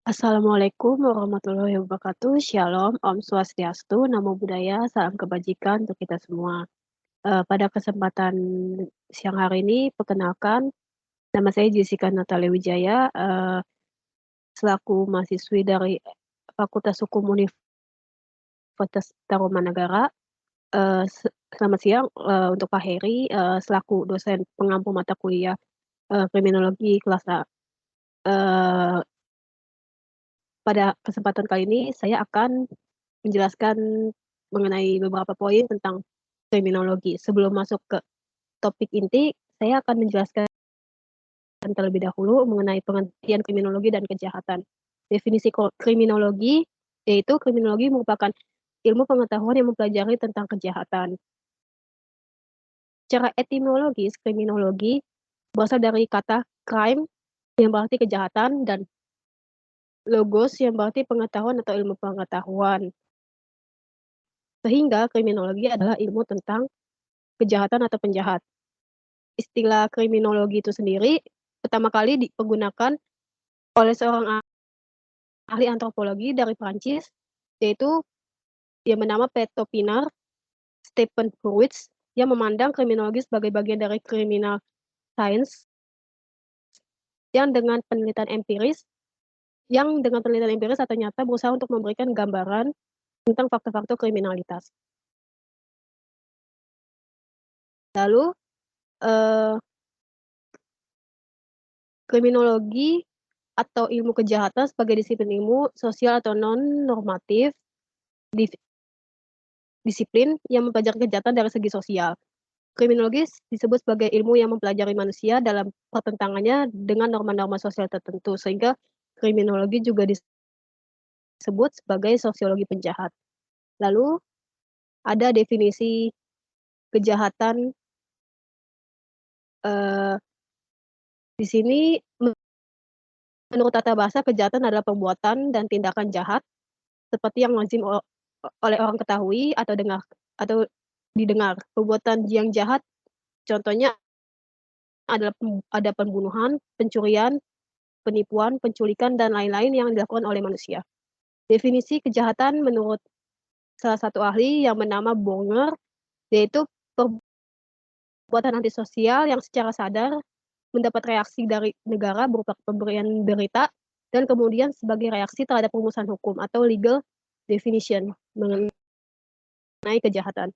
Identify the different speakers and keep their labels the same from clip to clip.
Speaker 1: Assalamualaikum warahmatullahi wabarakatuh. Shalom, Om Swastiastu, Namo Buddhaya, salam kebajikan untuk kita semua. Pada kesempatan siang hari ini, perkenalkan, nama saya Jessica Natalia Wijaya, selaku mahasiswi dari Fakultas Hukum Universitas Tarumanagara. Selamat siang untuk Pak Heri, selaku dosen pengampu mata kuliah kriminologi kelas A. Eh, Pada kesempatan kali ini, saya akan menjelaskan mengenai beberapa poin tentang kriminologi. Sebelum masuk ke topik inti, saya akan menjelaskan terlebih dahulu mengenai pengertian kriminologi dan kejahatan. Definisi kriminologi yaitu kriminologi merupakan ilmu pengetahuan yang mempelajari tentang kejahatan. Secara etimologis, kriminologi berasal dari kata crime yang berarti kejahatan dan logos yang berarti pengetahuan atau ilmu pengetahuan. Sehingga kriminologi adalah ilmu tentang kejahatan atau penjahat. Istilah kriminologi itu sendiri pertama kali digunakan oleh seorang ahli antropologi dari Prancis, yaitu yang bernama Peter Pinar Stephen Hurwitz, yang memandang kriminologi sebagai bagian dari criminal science yang dengan penelitian empiris atau nyata berusaha untuk memberikan gambaran tentang faktor-faktor kriminalitas. Lalu eh, kriminologi atau ilmu kejahatan sebagai disiplin ilmu sosial atau non-normatif disiplin yang mempelajari kejahatan dari segi sosial. Kriminologi disebut sebagai ilmu yang mempelajari manusia dalam pertentangannya dengan norma-norma sosial tertentu, sehingga kriminologi juga disebut sebagai sosiologi penjahat. Lalu ada definisi kejahatan eh, di sini. Menurut tata bahasa, kejahatan adalah perbuatan dan tindakan jahat seperti yang lazim oleh orang ketahui atau didengar. Perbuatan yang jahat contohnya adalah ada pembunuhan, pencurian, penipuan, penculikan, dan lain-lain yang dilakukan oleh manusia. Definisi kejahatan menurut salah satu ahli yang bernama Bonger, yaitu perbuatan antisosial yang secara sadar mendapat reaksi dari negara berupa pemberian berita, dan kemudian sebagai reaksi terhadap rumusan hukum atau legal definition mengenai kejahatan.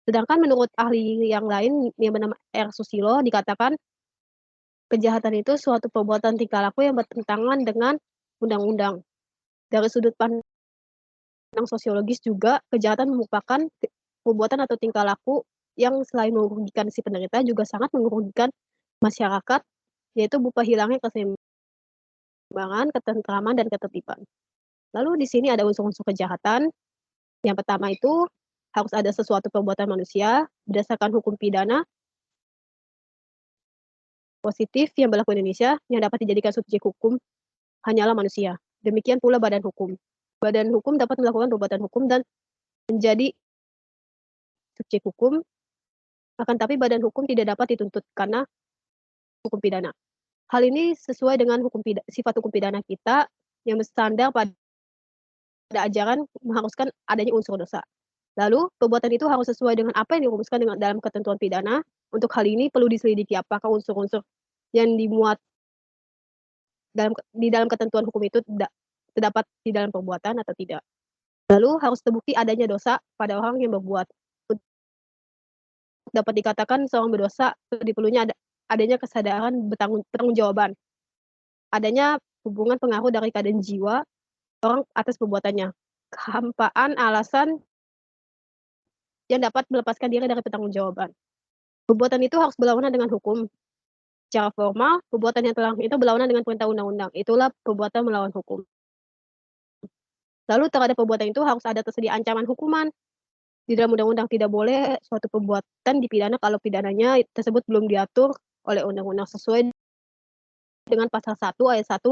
Speaker 1: Sedangkan menurut ahli yang lain yang bernama R. Susilo, dikatakan kejahatan itu suatu perbuatan tingkah laku yang bertentangan dengan undang-undang. Dari sudut pandang sosiologis juga, kejahatan merupakan perbuatan atau tingkah laku yang selain merugikan si penderita juga sangat merugikan masyarakat, yaitu berupa hilangnya keseimbangan, ketentraman, dan ketertiban. Lalu di sini ada unsur-unsur kejahatan. Yang pertama itu harus ada sesuatu perbuatan manusia berdasarkan hukum pidana positif yang berlaku di Indonesia yang dapat dijadikan subjek hukum hanyalah manusia. Demikian pula badan hukum. Badan hukum dapat melakukan perbuatan hukum dan menjadi subjek hukum, akan tapi badan hukum tidak dapat dituntut karena hukum pidana. Hal ini sesuai dengan sifat hukum pidana kita yang bersandar pada ajaran mengharuskan adanya unsur dosa. Lalu, perbuatan itu harus sesuai dengan apa yang dirumuskan dalam ketentuan pidana. Untuk hal ini perlu diselidiki apakah unsur-unsur yang dimuat di dalam ketentuan hukum itu terdapat di dalam perbuatan atau tidak. Lalu harus terbukti adanya dosa pada orang yang berbuat. Dapat dikatakan seorang berdosa diperlunya adanya kesadaran bertanggung-jawaban. Adanya hubungan pengaruh dari keadaan jiwa orang atas perbuatannya. Kehampaan alasan yang dapat melepaskan diri dari pertanggungjawaban. Perbuatan itu harus berlawanan dengan hukum. Secara formal, perbuatan yang telah itu berlawanan dengan perintah undang-undang. Itulah perbuatan melawan hukum. Lalu terhadap perbuatan itu harus ada tersedia ancaman hukuman. Di dalam undang-undang tidak boleh suatu perbuatan dipidana kalau pidananya tersebut belum diatur oleh undang-undang sesuai dengan pasal 1 ayat 1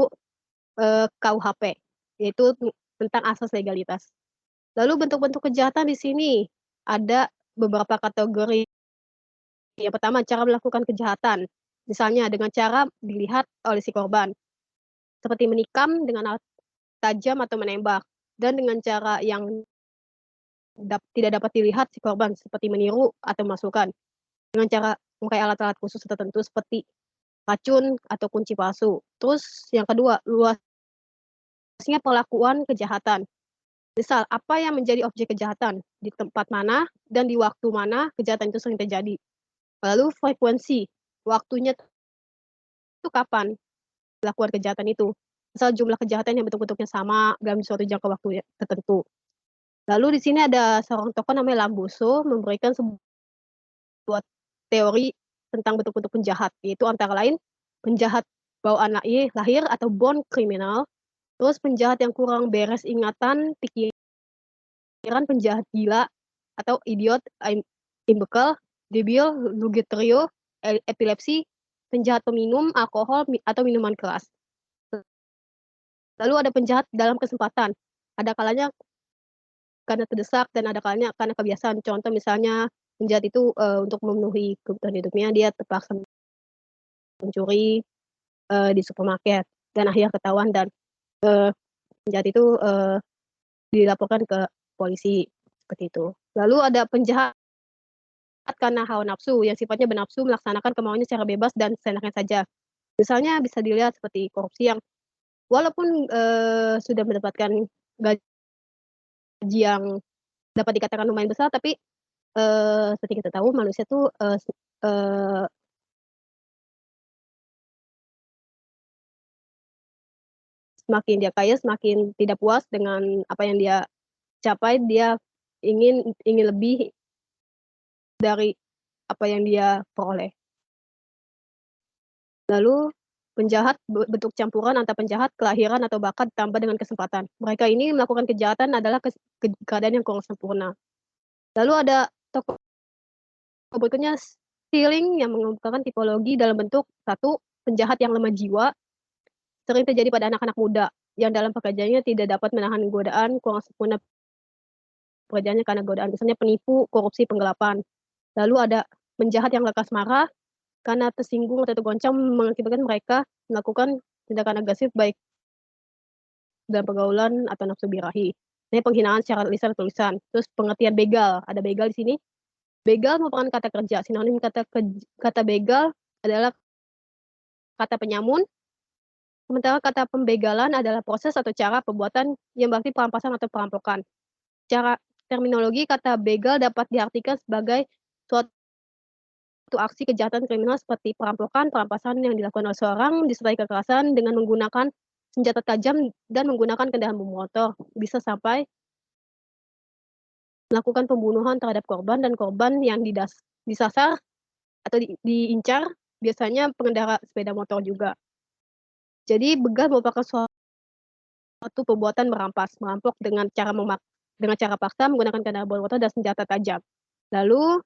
Speaker 1: KUHP, yaitu tentang asas legalitas. Lalu bentuk-bentuk kejahatan di sini ada beberapa kategori. Yang pertama, cara melakukan kejahatan. Misalnya dengan cara dilihat oleh si korban, seperti menikam dengan alat tajam atau menembak, dan dengan cara yang tidak dapat dilihat si korban, seperti meniru atau memasukkan, dengan cara memakai alat-alat khusus tertentu seperti racun atau kunci palsu. Terus yang kedua, luasnya pelakuan kejahatan. Misal, apa yang menjadi objek kejahatan, di tempat mana dan di waktu mana kejahatan itu sering terjadi. Lalu frekuensi, waktunya itu kapan dilakukan kejahatan itu. Misal jumlah kejahatan yang bentuk-bentuknya sama dalam suatu jangka waktu tertentu. Lalu di sini ada seorang tokoh namanya Lambuso memberikan sebuah teori tentang bentuk-bentuk penjahat, yaitu antara lain penjahat bawaan lahir atau born criminal, terus penjahat yang kurang beres ingatan, pikiran, penjahat gila atau idiot, imbecile, debil, lugetrio, epilepsi, penjahat peminum alkohol atau minuman keras. Lalu ada penjahat dalam kesempatan, ada kalanya karena terdesak dan ada kalanya karena kebiasaan. Contoh misalnya penjahat itu untuk memenuhi kebutuhan hidupnya dia terpaksa mencuri di supermarket dan akhirnya ketahuan dan penjahat itu dilaporkan ke polisi seperti itu. Lalu ada penjahat karena hawa nafsu yang sifatnya bernafsu melaksanakan kemauannya secara bebas dan seenaknya saja. Misalnya bisa dilihat seperti korupsi yang walaupun sudah mendapatkan gaji yang dapat dikatakan lumayan besar, tapi seperti kita tahu manusia tuh semakin dia kaya semakin tidak puas dengan apa yang dia capai, dia ingin lebih dari apa yang dia peroleh. Lalu penjahat bentuk campuran antara penjahat, kelahiran atau bakat ditambah dengan kesempatan. Mereka ini melakukan kejahatan adalah keadaan yang kurang sempurna. Lalu ada tokoh berikutnya stealing yang mengungkapkan tipologi dalam bentuk satu penjahat yang lemah jiwa, sering terjadi pada anak-anak muda yang dalam pekerjaannya tidak dapat menahan godaan, kurang sempurna pekerjaannya karena godaan, misalnya penipu, korupsi, penggelapan. Lalu ada penjahat yang lekas marah karena tersinggung atau tergoncang mengakibatkan mereka melakukan tindakan agresif baik dalam pergaulan atau nafsu birahi. Ini penghinaan secara lisan atau tulisan. Terus pengertian begal, ada begal di sini. Begal merupakan kata kerja. Sinonim kata begal adalah kata penyamun. Sementara kata pembegalan adalah proses atau cara perbuatan yang berarti perampasan atau perampokan. Cara terminologi kata begal dapat diartikan sebagai suatu aksi kejahatan kriminal seperti perampokan, perampasan yang dilakukan oleh seorang disertai kekerasan dengan menggunakan senjata tajam dan menggunakan kendaraan bermotor, bisa sampai melakukan pembunuhan terhadap korban dan korban yang disasar atau diincar biasanya pengendara sepeda motor juga. Jadi begal merupakan suatu perbuatan merampok dengan cara paksa menggunakan kendaraan bermotor dan senjata tajam. Lalu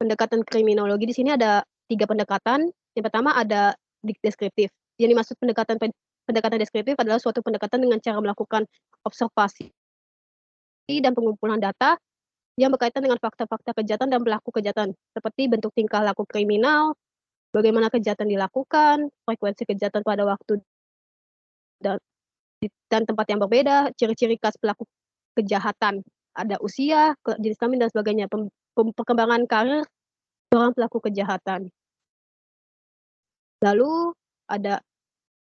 Speaker 1: pendekatan kriminologi di sini ada 3 pendekatan. Yang pertama ada deskriptif. Yang dimaksud pendekatan deskriptif adalah suatu pendekatan dengan cara melakukan observasi dan pengumpulan data yang berkaitan dengan fakta-fakta kejahatan dan pelaku kejahatan, seperti bentuk tingkah laku kriminal, bagaimana kejahatan dilakukan, frekuensi kejahatan pada waktu dan tempat yang berbeda, ciri-ciri khas pelaku kejahatan, ada usia, jenis kelamin dan sebagainya, perkembangan karir seorang pelaku kejahatan. Lalu ada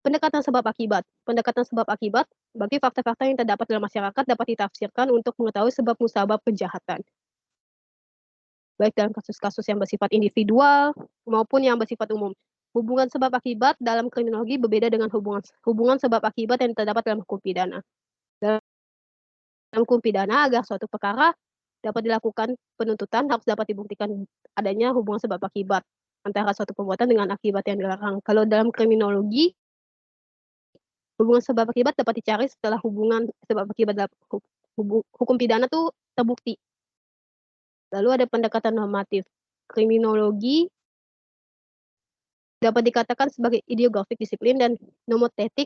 Speaker 1: pendekatan sebab akibat. Pendekatan sebab akibat bagi fakta-fakta yang terdapat dalam masyarakat dapat ditafsirkan untuk mengetahui sebab musabab kejahatan. Baik dalam kasus-kasus yang bersifat individual maupun yang bersifat umum. Hubungan sebab akibat dalam kriminologi berbeda dengan hubungan sebab akibat yang terdapat dalam hukum pidana. Dalam hukum pidana, agar suatu perkara dapat dilakukan penuntutan harus dapat dibuktikan adanya hubungan sebab akibat antara suatu perbuatan dengan akibat yang dilarang. Kalau dalam kriminologi, hubungan sebab akibat dapat dicari setelah hubungan sebab akibat dalam hukum pidana tuh terbukti. Lalu ada pendekatan normatif. Kriminologi dapat dikatakan sebagai ideografik disiplin dan nomotesik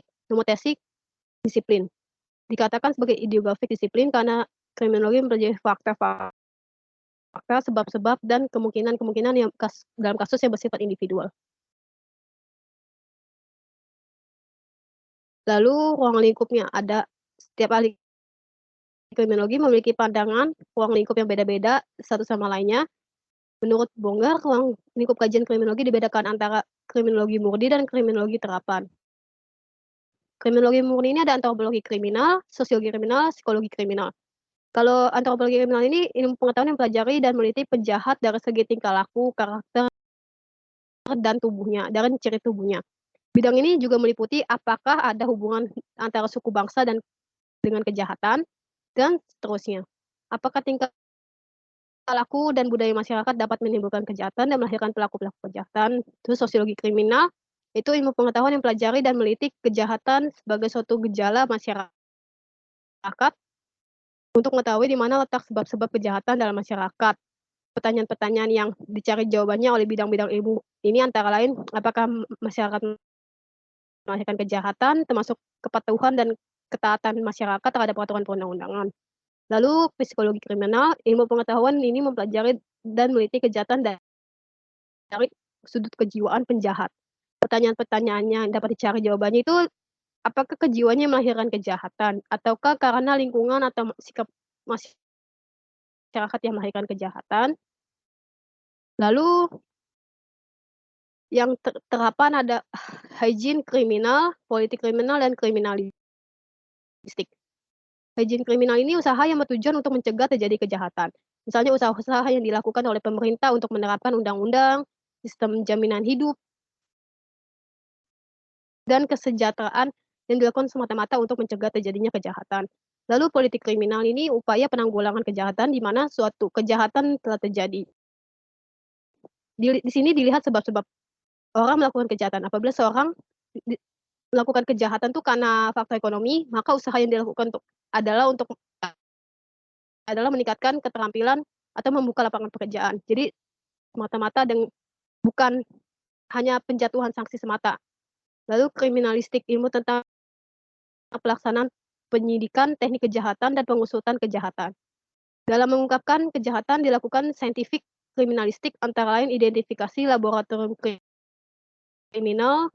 Speaker 1: disiplin. Dikatakan sebagai ideografik disiplin karena kriminologi mempelajari fakta-fakta sebab-sebab dan kemungkinan-kemungkinan yang dalam kasus yang bersifat individual. Lalu ruang lingkupnya ada, setiap ahli kriminologi memiliki pandangan ruang lingkup yang beda-beda satu sama lainnya. Menurut Bonggar, ruang lingkup kajian kriminologi dibedakan antara kriminologi murni dan kriminologi terapan. Kriminologi murni ini ada antropologi kriminal, sosiologi kriminal, psikologi kriminal. Kalau antropologi kriminal ini ilmu pengetahuan yang mempelajari dan meneliti penjahat dari segi tingkah laku, karakter, dan tubuhnya, dan ciri tubuhnya. Bidang ini juga meliputi apakah ada hubungan antara suku bangsa dan dengan kejahatan, dan seterusnya. Apakah tingkah laku dan budaya masyarakat dapat menimbulkan kejahatan dan melahirkan pelaku-pelaku kejahatan. Terus sosiologi kriminal, itu ilmu pengetahuan yang mempelajari dan meneliti kejahatan sebagai suatu gejala masyarakat untuk mengetahui di mana letak sebab-sebab kejahatan dalam masyarakat. Pertanyaan-pertanyaan yang dicari jawabannya oleh bidang-bidang ilmu ini antara lain, apakah masyarakat melahirkan kejahatan, termasuk kepatuhan dan ketaatan masyarakat terhadap peraturan perundang-undangan. Lalu psikologi kriminal, ilmu pengetahuan ini mempelajari dan meneliti kejahatan dari sudut kejiwaan penjahat. Pertanyaan-pertanyaannya yang dapat dicari jawabannya itu, apakah kejiwaannya melahirkan kejahatan, ataukah karena lingkungan atau sikap masyarakat yang melahirkan kejahatan. Lalu yang terapan ada hygiene kriminal, politik kriminal, dan kriminalistik. Hygiene kriminal ini usaha yang bertujuan untuk mencegah terjadi kejahatan. Misalnya usaha-usaha yang dilakukan oleh pemerintah untuk menerapkan undang-undang, sistem jaminan hidup, dan kesejahteraan yang dilakukan semata-mata untuk mencegah terjadinya kejahatan. Lalu politik kriminal ini upaya penanggulangan kejahatan di mana suatu kejahatan telah terjadi. Di sini dilihat sebab-sebab orang melakukan kejahatan. Apabila seorang melakukan kejahatan itu karena faktor ekonomi, maka usaha yang dilakukan adalah meningkatkan keterampilan atau membuka lapangan pekerjaan. Jadi semata-mata bukan hanya penjatuhan sanksi semata. Lalu kriminalistik, ilmu tentang pelaksanaan penyidikan teknik kejahatan dan pengusutan kejahatan. Dalam mengungkapkan kejahatan dilakukan scientific kriminalistik antara lain identifikasi laboratorium kriminal,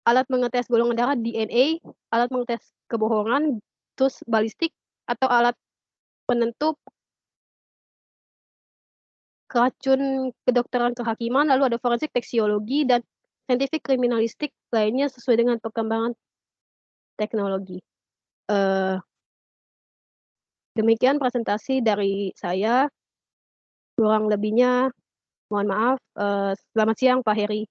Speaker 1: alat mengetes golongan darah DNA, alat mengetes kebohongan, terus balistik atau alat penentu keracun kedokteran kehakiman, lalu ada forensik toksiologi dan scientific kriminalistik lainnya sesuai dengan perkembangan teknologi. Demikian presentasi dari saya, kurang lebihnya mohon maaf. Selamat siang Pak Heri.